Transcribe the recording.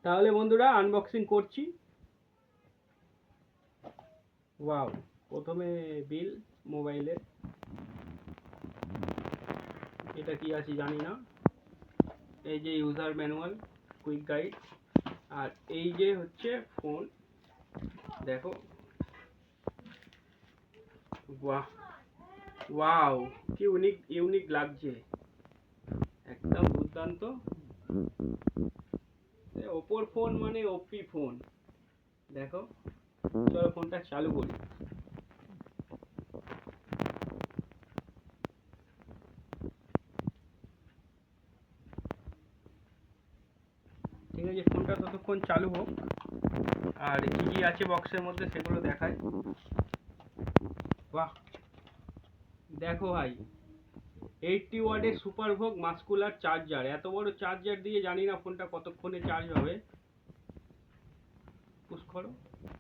তাহলে বন্ধুরা আনবক্সিং করছি। ওয়াও, প্রথমে বিল মোবাইলের, এটা কি আছে জানি না। এই যে ইউজার ম্যানুয়াল, কুইক গাইড, আর এই যে হচ্ছে ফোন। দেখো, বাহ, ওয়াও, কি ইউনিক ইউনিক লাগছে, একদম দুর্দান্ত। ওপোর ফোন মানে ওপি ফোন। দেখো, চলো ফোনটা চালু করি। ঠিক আছে, ফোনটা ততক্ষণ চালু হোক, আর কি কি আছে বক্সের মধ্যে সেগুলো দেখাই। বাহ, দেখো ভাই, 80 ওয়াটের সুপারভোগ মাস্কুলার চার্জার। এত বড় চার্জার দিয়ে জানি না ফোনটা কতক্ষণে চার্জ হবে। পুশ করো।